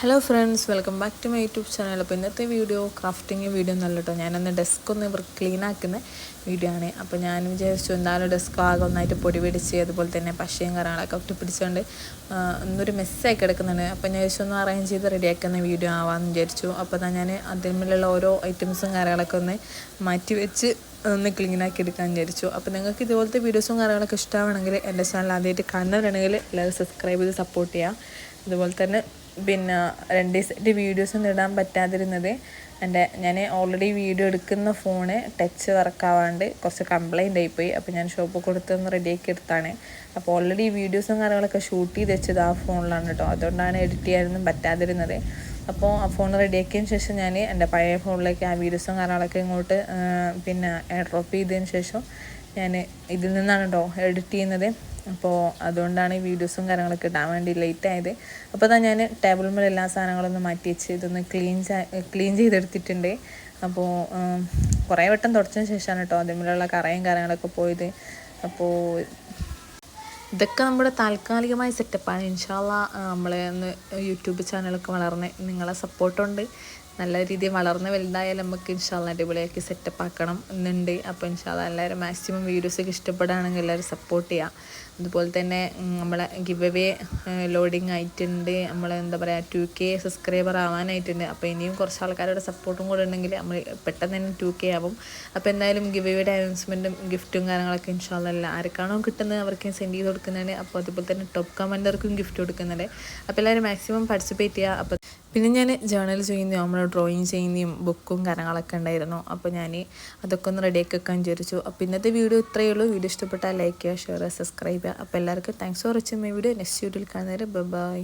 Hello friends, welcome back to my YouTube channel. അപ്പോൾ ഇന്നത്തെ video crafting video എന്നല്ല കേട്ടോ. ഞാനന്ന് ഡെസ്ക് ഒന്ന് ക്ലീൻ ആക്കുന്ന വീഡിയോ ആണ്. അപ്പോൾ ഞാൻ വിചാരിച്ചു എന്തായാലും ഡെസ്ക് ആകെ ഒന്നായിട്ട് പൊടി പിടിച്ച് അതുപോലെ തന്നെ പശയും കാര്യങ്ങളൊക്കെ ഒട്ടി പിടിച്ചുകൊണ്ട് ഒന്നൊരു മെസ്സായി കിടക്കുന്നുണ്ട്. അപ്പോൾ ഞാൻ വിചാരിച്ചു ഒന്ന് അറേഞ്ച് ചെയ്ത് റെഡിയാക്കുന്ന വീഡിയോ ആവാമെന്ന് വിചാരിച്ചു. അപ്പോൾ ഞാൻ അതിന്മേലുള്ള ഓരോ ഐറ്റംസും കാര്യങ്ങളൊക്കെ ഒന്ന് മാറ്റി വെച്ച് ഒന്ന് ക്ലീനാക്കി എടുക്കാൻ വിചാരിച്ചു. അപ്പോൾ നിങ്ങൾക്ക് ഇതുപോലത്തെ വീഡിയോസും കാര്യങ്ങളൊക്കെ ഇഷ്ടമാണെങ്കിൽ എൻ്റെ ചാനൽ ആദ്യമായിട്ട് കാണുന്നവരാണെങ്കിൽ എല്ലാവരും സബ്സ്ക്രൈബ് ചെയ്ത് സപ്പോർട്ട് ചെയ്യുക. അതുപോലെ തന്നെ പിന്നെ 2 ദിവസമായിട്ട് വീഡിയോസൊന്നും ഇടാൻ പറ്റാതിരുന്നത് ഞാൻ ഓൾറെഡി വീഡിയോ എടുക്കുന്ന ഫോണ് ടച്ച് വർക്കാവാണ്ട് കുറച്ച് കംപ്ലൈൻ്റ് ആയിപ്പോയി. അപ്പോൾ ഞാൻ ഷോപ്പിൽ കൊടുത്തൊന്ന് റെഡിയാക്കി എടുത്താണ്. അപ്പോൾ ഓൾറെഡി വീഡിയോസും കാര്യങ്ങളൊക്കെ ഷൂട്ട് ചെയ്ത് വെച്ചത് ആ ഫോണിലാണ് കേട്ടോ. അതുകൊണ്ടാണ് എഡിറ്റ് ചെയ്യാനൊന്നും പറ്റാതിരുന്നത്. അപ്പോൾ ആ ഫോൺ റെഡിയാക്കിയതിന് ശേഷം ഞാൻ എൻ്റെ പഴയ ഫോണിലേക്ക് ആ വീഡിയോസും കാര്യങ്ങളൊക്കെ ഇങ്ങോട്ട് എയർ ഡ്രോപ്പ് ചെയ്തതിന് ശേഷം ഞാൻ ഇതിൽ നിന്നാണ് കേട്ടോ എഡിറ്റ് ചെയ്യുന്നത്. അപ്പോൾ അതുകൊണ്ടാണ് ഈ വീഡിയോസും കാര്യങ്ങളൊക്കെ ഇടാൻ വേണ്ടി ലേറ്റ് ആയത്. അപ്പോൾ ഞാൻ ടേബിൾ മേൽ എല്ലാ സാധനങ്ങളൊന്നും മാറ്റി വെച്ച് ഇതൊന്ന് ക്ലീൻ ചെയ്തെടുത്തിട്ടുണ്ട്. അപ്പോൾ കുറേ വട്ടം തുടച്ചതിന് ശേഷമാണ് കേട്ടോ അതിന്മേലുള്ള കറയും കാര്യങ്ങളൊക്കെ പോയത്. അപ്പോൾ ഇതൊക്കെ നമ്മുടെ താൽക്കാലികമായ സെറ്റപ്പാണ്. ഇൻഷാ അല്ലാഹ് നമ്മളെ ഒന്ന് യൂട്യൂബ് ചാനലൊക്കെ വളർന്ന് നിങ്ങളെ സപ്പോർട്ടുണ്ട്. നല്ല രീതിയിൽ വളർന്ന് വലുതായാലും നമുക്ക് ഇൻഷാ അല്ലാഹ് അടിപൊളിയാക്കി സെറ്റപ്പ് ആക്കണം എന്നുണ്ട്. അപ്പോൾ ഇൻഷാ അല്ലാഹ് എല്ലാവരും മാക്സിമം വീഡിയോസൊക്കെ ഇഷ്ടപ്പെടുകയാണെങ്കിൽ എല്ലാവരും സപ്പോർട്ട് ചെയ്യുക. അതുപോലെ തന്നെ നമ്മളെ ഗിവ് അവേ ലോഡിങ് ആയിട്ടുണ്ട്. നമ്മൾ എന്താ പറയുക 2K സബ്സ്ക്രൈബർ ആവാനായിട്ടുണ്ട്. അപ്പോൾ ഇനിയും കുറച്ച് ആൾക്കാരുടെ സപ്പോർട്ടും കൂടെ ഉണ്ടെങ്കിൽ നമ്മൾ പെട്ടെന്ന് തന്നെ 2K ആവും. അപ്പോൾ എന്തായാലും ഗിവ് അവേയുടെ അനൗൺസ്മെൻറ്റും ഗിഫ്റ്റും കാര്യങ്ങളൊക്കെ ഇൻഷാ അല്ലാഹ് ആർക്കാണോ കിട്ടുന്നത് അവർക്ക് സെൻഡ് ചെയ്ത് കൊടുക്കുന്നുണ്ട്. അപ്പോൾ അതുപോലെ തന്നെ ടോപ്പ് കമൻറ്റർക്കും ഗിഫ്റ്റ് കൊടുക്കുന്നുണ്ട്. അപ്പോൾ എല്ലാവരും മാക്സിമം പാർട്ടിസിപ്പേറ്റ് ചെയ്യുക. അപ്പോൾ പിന്നെ ഞാൻ ജേർണൽ ചെയ്യുന്നതും നമ്മൾ ഡ്രോയിങ് ചെയ്യുന്നതും ബുക്കും കാര്യങ്ങളൊക്കെ ഉണ്ടായിരുന്നു. അപ്പോൾ ഞാൻ അതൊക്കെ ഒന്ന് റെഡിയാക്കി വെക്കാൻ വിചാരിച്ചു. അപ്പോൾ ഇന്നത്തെ വീഡിയോ ഇത്രയേ ഉള്ളൂ. വീഡിയോ ഇഷ്ടപ്പെട്ടാൽ ലൈക്ക് ചെയ്യുക, ഷെയർ ചെയ്യുക, സബ്സ്ക്രൈബ് ചെയ്യുക. അപ്പോൾ എല്ലാവർക്കും thanks for watching my video. Next വീഡിയോയിൽ കാണുന്നവരെ ബൈ.